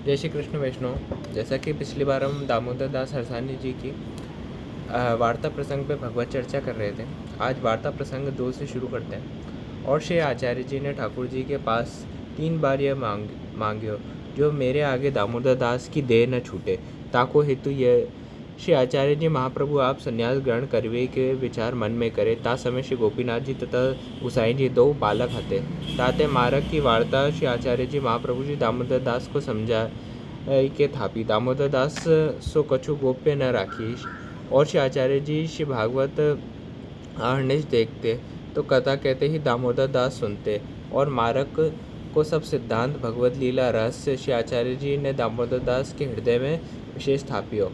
जय श्री कृष्ण वैष्णव। जैसा कि पिछली बार हम दामोदर दास हरसानी जी की वार्ता प्रसंग पे भगवत चर्चा कर रहे थे। आज वार्ता प्रसंग 2 से शुरू करते हैं। और श्री आचार्य जी ने ठाकुर जी के पास 3 बार यह मांग्यो जो मेरे आगे दामोदर दास की देह न छूटे। ताको हेतु यह श्री आचार्य जी महाप्रभु आप संन्यास ग्रहण करवे के विचार मन में करे। ता समय श्री गोपीनाथ जी तथा गुसाई जी 2 बालक हते। ताते मारक की वार्ता श्री आचार्य जी महाप्रभु जी दामोदर दास को समझा के थापी। दामोदर दास सो कछु गोप्य न राखी। और श्री आचार्य जी श्री भागवत आहर्निश देखते तो कथा कहते ही दामोदर दास सुनते। और मारक को सब सिद्धांत भगवत लीला रहस्य श्री आचार्य जी ने दामोदर दास के हृदय में विशेष स्थापियो।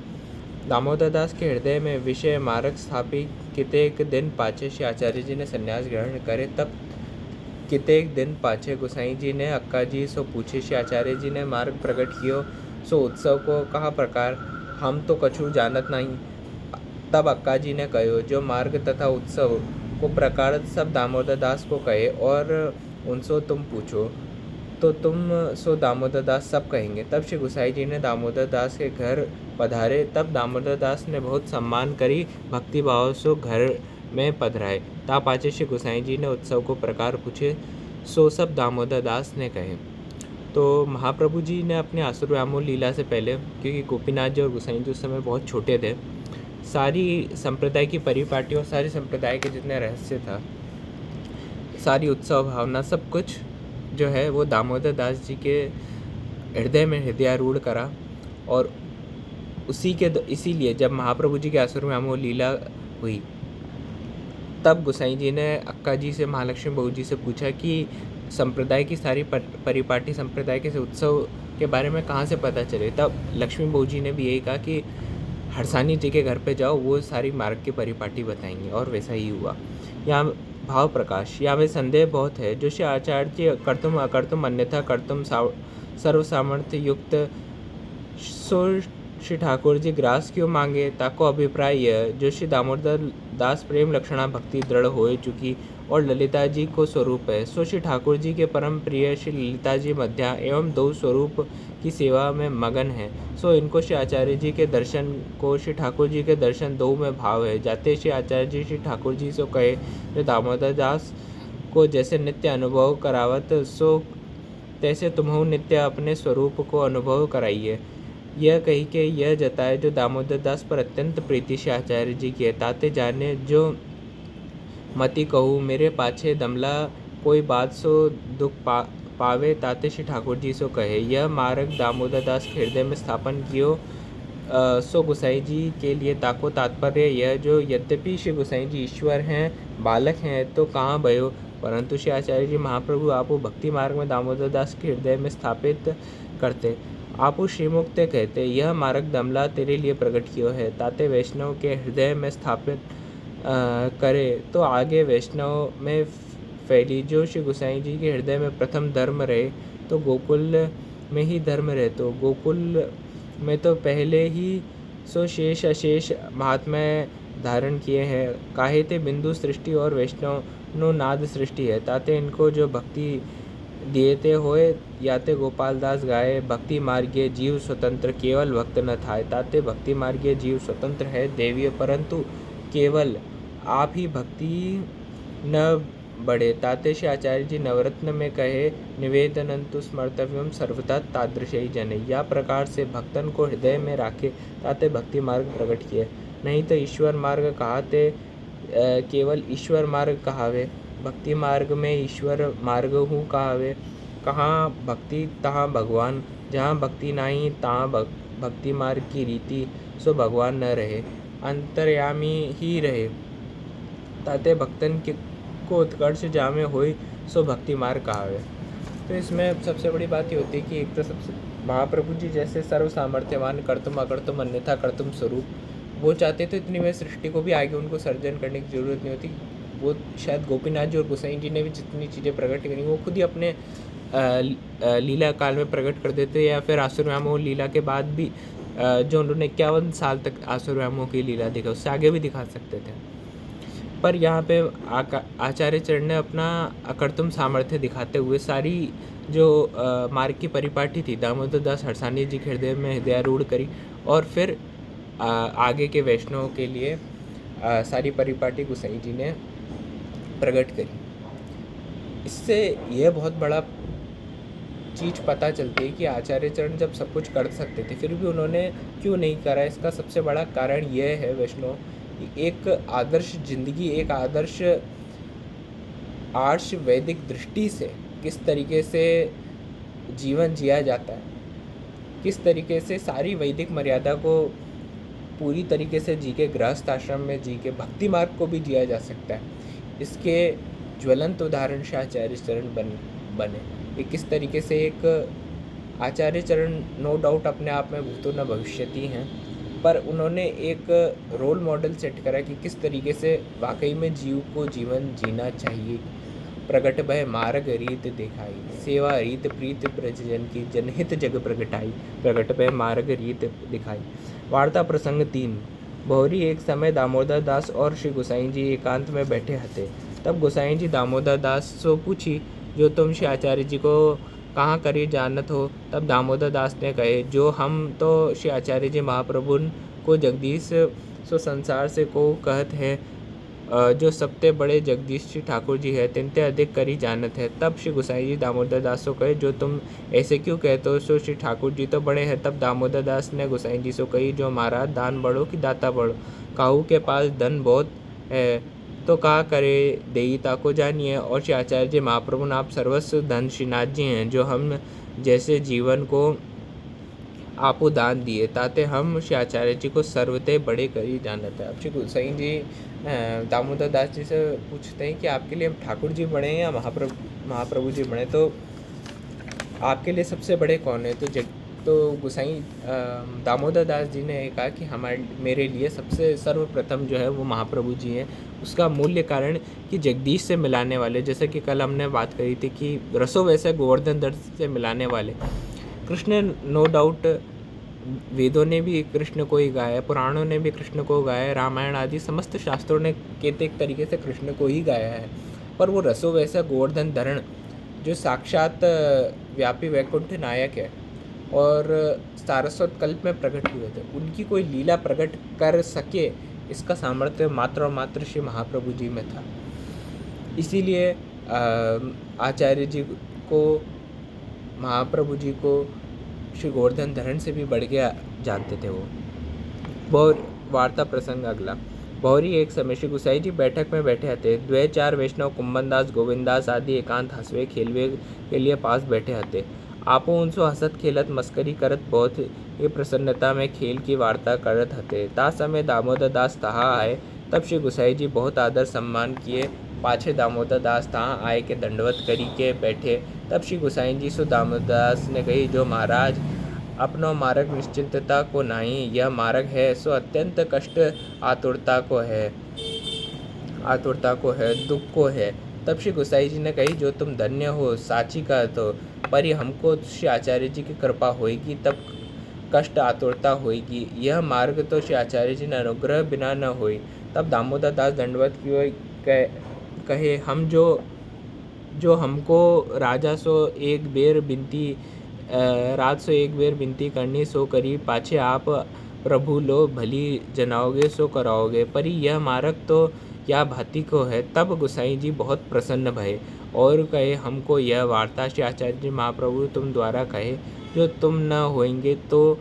दामोदर दास के हृदय में विषय मार्ग स्थापी। कितेक दिन पाछे श्री आचार्य जी ने संन्यास ग्रहण करे। तब कितेक दिन पाछे गोसाई जी ने अक्का जी सो पूछे। श्री आचार्य जी ने मार्ग प्रकट कियो। सो उत्सव को कहा प्रकार हम तो कछु जानत नहीं। तब अक्का जी ने कहो जो मार्ग तथा उत्सव को प्रकार सब दामोदर दास को कहे और उनसे तुम पूछो तो तुम सो दामोदर दास सब कहेंगे। तब श्री गुसाई जी ने दामोदर दास के घर पधारे। तब दामोदर दास ने बहुत सम्मान करी भक्ति भाव सो घर में पधराए। ता पाचे श्री गुसाई जी ने उत्सव को प्रकार पूछे। सो सब दामोदर दास ने कहे। तो महाप्रभु जी ने अपने आसुरव्यामोह लीला से पहले, क्योंकि गोपीनाथ जी और गुसाई जी उस समय बहुत छोटे थे, सारी संप्रदाय की परिपाटी और सारे संप्रदाय के जितने रहस्य था, सारी उत्सव भावना, सब कुछ जो है वो दामोदर दास जी के हृदय में हृदयारूढ़ करा। और इसीलिए जब महाप्रभु जी के आसुरव्यामोह लीला हुई तब गुसाई जी ने अक्का जी से, महालक्ष्मी बहू जी से पूछा कि संप्रदाय की सारी परिपाटी संप्रदाय के उत्सव के बारे में कहाँ से पता चले। तब लक्ष्मी बहू जी ने भी यही कहा कि हरसानी जी के घर पे जाओ, वो सारी मार्ग की परिपाटी बताएंगे। और वैसा ही हुआ। यहाँ भाव प्रकाश, यहाँ में संदेह बहुत है। जो श्री आचार्य जी कर्तुम अकर्तुम अन्यथा कर्तुम सर्व सामर्थ्य युक्त सो श्री ठाकुर जी ग्रास क्यों मांगे। ताको अभिप्राय यह जो श्री दामोदर दास प्रेम लक्षणा भक्ति दृढ़ हो चुकी और ललिता जी को स्वरूप है। सो श्री ठाकुर जी के परम प्रिय श्री ललिता जी मध्या एवं 2 स्वरूप की सेवा में मगन है। सो इनको श्री आचार्य जी के दर्शन को श्री ठाकुर जी के दर्शन 2 में भाव है। जाते श्री आचार्य जी श्री ठाकुर जी से कहे जो दामोदर दास को जैसे नित्य अनुभव करावत सो तैसे तुम्हों नित्य अपने स्वरूप को अनुभव कराइए। यह कही के यह जताए जो दामोदर दास पर अत्यंत प्रीति श्री आचार्य जी की है। ताते जाने जो मति कहूँ मेरे पाछे दमला कोई बात सो दुख पावे। ताते श्री ठाकुर जी सो कहे। यह मार्ग दामोदर दास के हृदय में स्थापन कियो सो गुसाई जी के लिए। ताको तात्पर्य यह जो यद्यपि श्री गुसाई जी ईश्वर हैं, बालक हैं, तो कहाँ भयो, परंतु श्री आचार्य जी महाप्रभु आपो भक्ति मार्ग में दामोदर दास के हृदय में स्थापित करते। आपो श्रीमुक्त कहते यह मार्ग दमला तेरे लिए प्रकट कियो है। ताते वैष्णव के हृदय में स्थापित करे तो आगे वैष्णव में फैली। जो श्री गुसाई जी के हृदय में प्रथम धर्म रहे तो गोकुल में ही धर्म रहे। तो गोकुल में तो पहले ही सो शेष अशेष महात्म्य धारण किए हैं। काहे ते बिंदु सृष्टि और वैष्णव नो नाद सृष्टि है। ताते इनको जो भक्ति दिएते होए याते गोपाल दास गाए। भक्ति मार्गीय जीव स्वतंत्र केवल भक्त न थाए। ताते भक्ति मार्गीय जीव स्वतंत्र है देवीय, परंतु केवल आप ही भक्ति न बढ़े। ताते श्री आचार्य जी नवरत्न में कहे निवेदनंतु स्मर्तव्यम सर्वथा तादृशई जने। या प्रकार से भक्तन को हृदय में राखे ताते भक्ति मार्ग प्रकट किए। नहीं तो ईश्वर मार्ग कहाते केवल ईश्वर मार्ग कहावे। भक्ति मार्ग में ईश्वर मार्ग हूँ कहावे। कहाँ भक्ति तहाँ भगवान, जहाँ भक्ति नहीं तहाँ भक्ति मार्ग की रीति सो भगवान न रहे, अंतर्यामी ही रहे। ताते भक्तन को उत्कर्ष जामे होई सो भक्ति मार्ग कहावे। तो इसमें सबसे बड़ी बात ये होती है कि एक तो सबसे महाप्रभु जी जैसे सर्व सामर्थ्यवान कर्तुम अकर्तुम अन्यथा कर्तुम स्वरूप, वो चाहते तो इतनी में सृष्टि को भी आगे उनको सर्जन करने की ज़रूरत नहीं होती। वो शायद गोपीनाथ जी और गोसाई जी ने भी जितनी चीज़ें प्रकट करी वो खुद ही अपने लीला काल में प्रकट कर देते, या फिर आसुरव्यामोह लीला के बाद भी जो उन्होंने 51 साल तक आसुरव्यामोह की लीला दिखा उससे आगे भी दिखा सकते थे। पर यहाँ पे आचार्य चरण ने अपना अकर्तुम सामर्थ्य दिखाते हुए सारी जो मार्ग की परिपाटी थी दामोदर दास हरसानी जी के हृदय में हृदयारूढ़ करी और फिर आगे के वैष्णवों के लिए सारी परिपाटी गोसाई जी ने प्रकट करी। इससे यह बहुत बड़ा चीज़ पता चलती है कि आचार्य चरण जब सब कुछ कर सकते थे फिर भी उन्होंने क्यों नहीं करा। इसका सबसे बड़ा कारण यह है वैष्णव, एक आदर्श जिंदगी, एक आदर्श आर्ष वैदिक दृष्टि से किस तरीके से जीवन जिया जाता है, किस तरीके से सारी वैदिक मर्यादा को पूरी तरीके से जी के गृहस्थ आश्रम में जी के भक्ति मार्ग को भी जिया जा सकता है, इसके ज्वलंत उदाहरण से आचार्य चरण बने। ये किस तरीके से एक आचार्य चरण नो डाउट अपने आप में भूतो न भविष्यति हैं, पर उन्होंने एक रोल मॉडल सेट करा कि किस तरीके से वाकई में जीव को जीवन जीना चाहिए। प्रगट भय मार्ग रीत दिखाई, सेवा रीत प्रीत प्रजन की, जनहित जग प्रगटाई, प्रगट भय मार्ग रीत दिखाई। वार्ता प्रसंग 3। बहुरी एक समय दामोदर दास और श्री गोसाई जी एकांत में बैठे हते। तब गोसाई जी दामोदर दास सो पूछी, जो तुम श्री आचार्य जी को कहाँ करी जानत हो। तब दामोदर दास ने कहे, जो हम तो श्री आचार्य जी महाप्रभु को जगदीश सो संसार से को कहत है, जो सबसे बड़े जगदीश श्री ठाकुर जी है तिनते अधिक करी जानत है। तब श्री गोसाई जी दामोदर दास को कहे, जो तुम ऐसे क्यों कहते हो, सो श्री ठाकुर जी तो बड़े हैं। तब दामोदर दास ने गोसाई जी से कही, जो महाराज दान बड़ो कि दाता बड़ो, काहू के पास धन बहुत है तो कहा करे देयता को जानिए। और श्री आचार्य जी महाप्रभु आप सर्वस्व धन श्रीनाथ जी हैं, जो हम जैसे जीवन को आपो दान दिए, ताते हम श्री आचार्य जी को सर्वते बड़े करी जानत है। अब श्री गोसाई जी दामोदर दास जी से पूछते हैं कि आपके लिए ठाकुर जी बड़े हैं या महाप्रभु जी बड़े, तो आपके लिए सबसे बड़े कौन है। तो गोसाई दामोदर दास जी ने कहा कि मेरे लिए सबसे सर्वप्रथम जो है वो महाप्रभु जी हैं। उसका मूल्य कारण कि जगदीश से मिलाने वाले, जैसे कि कल हमने बात करी थी कि रसो वैसे गोवर्धन दर्श से मिलाने वाले। कृष्ण नो डाउट वेदों ने भी कृष्ण को ही गाया, पुराणों ने भी कृष्ण को गाया, रामायण आदि समस्त शास्त्रों ने एक तरीके से कृष्ण को ही गाया है, पर वो रसो वैसा गोवर्धन धरण जो साक्षात व्यापी वैकुंठ नायक है और सारस्वत कल्प में प्रकट हुए थे, उनकी कोई लीला प्रकट कर सके इसका सामर्थ्य मात्र और मात्र श्री महाप्रभु जी में था। इसीलिए आचार्य जी को, महाप्रभु जी को श्री गोवर्धन धरण से भी बढ़ के जानते थे वो। वार्ता प्रसंग अगला। बहुरी एक समय श्री गोसाई जी बैठक में बैठे थे। द्वे चार वैष्णव कुंभनदास गोविंदास आदि एकांत हंसवे खेलवे के लिए पास बैठे हते। आपो उनसो हंसत खेलत मस्करी करत बहुत ही प्रसन्नता में खेल की वार्ता करत हते। ता समय दामोदर दास तहाँ आए। तब श्री गोसाई जी बहुत आदर सम्मान किए पाछे दामोदर दास तहाँ आए के दंडवत करी के बैठे। तब श्री गोसाई जी सो दामोदर दास ने कही, जो महाराज अपनो मार्ग निश्चिंतता को नहीं, यह मार्ग है सो अत्यंत कष्ट आतुरता को है, दुख को है। तब श्री गोसाई जी ने कही, जो तुम धन्य हो साची कहत हो, पर हमको श्री आचार्य जी की कृपा होगी तब कष्ट आतुरता होगी, यह मार्ग तो श्री आचार्य जी ने अनुग्रह बिना न होई। तब दामोदर दास दंडवत की कहे, हम जो हमको राजा सो एक बेर बिनती रात सो एक बेर बिनती करनी सो करी, पाछे आप प्रभु लो भली जनाओगे सो कराओगे, पर यह मार्ग तो या भांति को है। तब गोसाई जी बहुत प्रसन्न भये और कहे, हमको यह वार्ता श्री आचार्य जी महाप्रभु तुम द्वारा कहे, जो तुम न होएंगे तो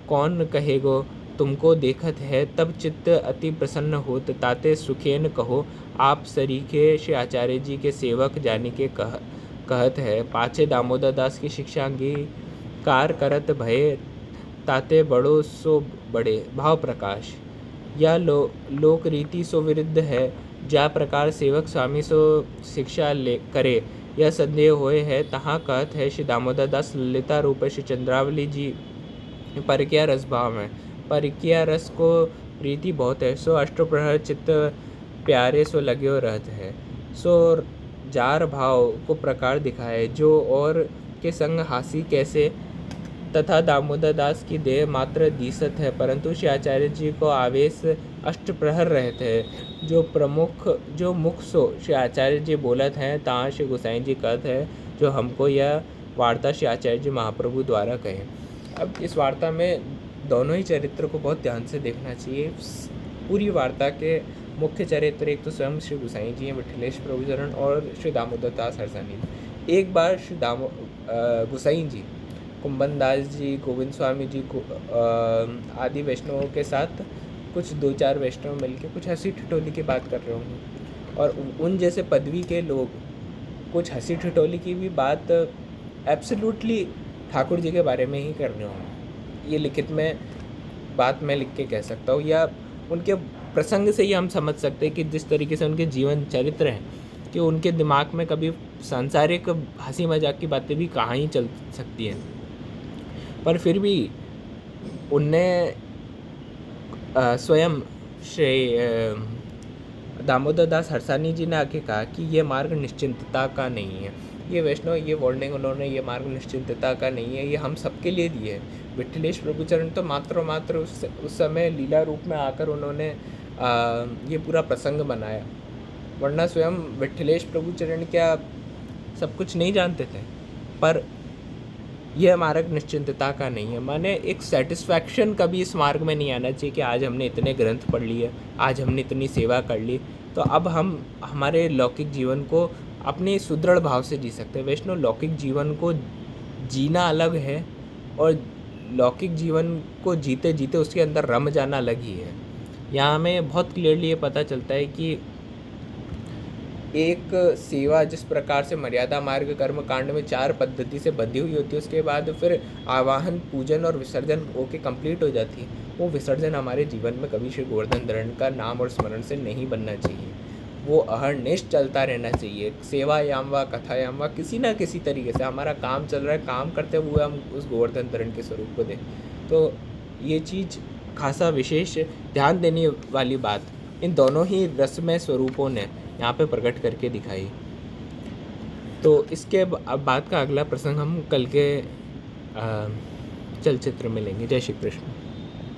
कौन कहेगो, तुमको देखत है। तब चित्त अति प्रसन्न होत, ताते सुखेन कहो, आप सरीखे श्री आचार्य जी के सेवक जाने के कहत है। पाछे दामोदर दास की शिक्षा अंगीकार करत भये, ताते बड़ो सो बड़े भाव प्रकाश, या लोक रीति सो विरुद्ध है। जा प्रकार सेवक स्वामी सो शिक्षा ले करे, यह संदेह होए है। तहाँ कहत है श्री दामोदर दास ललिता रूप श्री चंद्रावली जी परकिया रस भाव में, परकिया रस को प्रीति बहुत है, सो अष्टप्रहर चित्त प्यारे सो लग्यो रहत है। सो जार भाव को प्रकार दिखाए, जो और के संग हासी कैसे। तथा दामोदर दास की देह मात्र दिसत है, परंतु श्री आचार्य जी को आवेश अष्टप्रहर रहते हैं। जो मुख सो श्री आचार्य जी बोलत हैं, तहाँ श्री गोसाई जी कहत है, जो हमको यह वार्ता श्री आचार्य जी महाप्रभु द्वारा कहे। अब इस वार्ता में दोनों ही चरित्र को बहुत ध्यान से देखना चाहिए। पूरी वार्ता के मुख्य चरित्र एक तो स्वयं श्री गुसाई जी हैं, विठलेश प्रभुचरण और श्री दामोदर दास हरसानी। एक बार श्री गुसाई जी कुंभन दास जी, गोविंद स्वामी जी को आदि वैष्णवों के साथ कुछ 2-4 वैष्णव मिलकर कुछ हंसी ठिठोली की बात कर रहे होंगे और उन जैसे पदवी के लोग कुछ हंसी ठिठोली की भी बात एब्सोल्युटली ठाकुर जी के बारे में ही कर रहे होंगे। ये लिखित में बात मैं लिख के कह सकता हूँ, या उनके प्रसंग से ही हम समझ सकते हैं कि जिस तरीके से उनके जीवन चरित्र हैं कि उनके दिमाग में कभी सांसारिक हंसी मजाक की बातें भी कहाँ ही चल सकती हैं, पर फिर भी उनने स्वयं श्री दामोदर दास हरसानी जी ने आके कहा कि ये मार्ग निश्चिंतता का नहीं है। ये वैष्णव ये वार्निंग उन्होंने, ये मार्ग निश्चिंतता का नहीं है, ये हम सबके लिए दिए है। विठलेश प्रभुचरण तो मात्र उस समय लीला रूप में आकर उन्होंने ये पूरा प्रसंग बनाया, वरना स्वयं विठलेश प्रभुचरण क्या सब कुछ नहीं जानते थे। पर यह मार्ग निश्चिंतता का नहीं है, माने एक सेटिस्फैक्शन कभी इस मार्ग में नहीं आना चाहिए कि आज हमने इतने ग्रंथ पढ़ लिए, आज हमने इतनी सेवा कर ली, तो अब हम हमारे लौकिक जीवन को अपने सुदृढ़ भाव से जी सकते हैं। वैष्णव लौकिक जीवन को जीना अलग है और लौकिक जीवन को जीते जीते उसके अंदर रम जाना अलग ही है। यहाँ हमें बहुत क्लियरली ये पता चलता है कि एक सेवा जिस प्रकार से मर्यादा मार्ग कर्म कांड में 4 पद्धति से बंधी हुई होती है, उसके बाद फिर आवाहन पूजन और विसर्जन होके कंप्लीट हो जाती है, वो विसर्जन हमारे जीवन में कभी श्री गोवर्धन धरण का नाम और स्मरण से नहीं बनना चाहिए। वो अहर्निश चलता रहना चाहिए। सेवायाम व कथायाम व किसी ना किसी तरीके से हमारा काम चल रहा है, काम करते हुए हम उस गोवर्धन धरण के स्वरूप को दें। तो ये चीज़ खासा विशेष ध्यान देने वाली बात इन दोनों ही रसमय स्वरूपों ने यहाँ पे प्रकट करके दिखाई। तो इसके बाद का अगला प्रसंग हम कल के चलचित्र में लेंगे। जय श्री कृष्ण।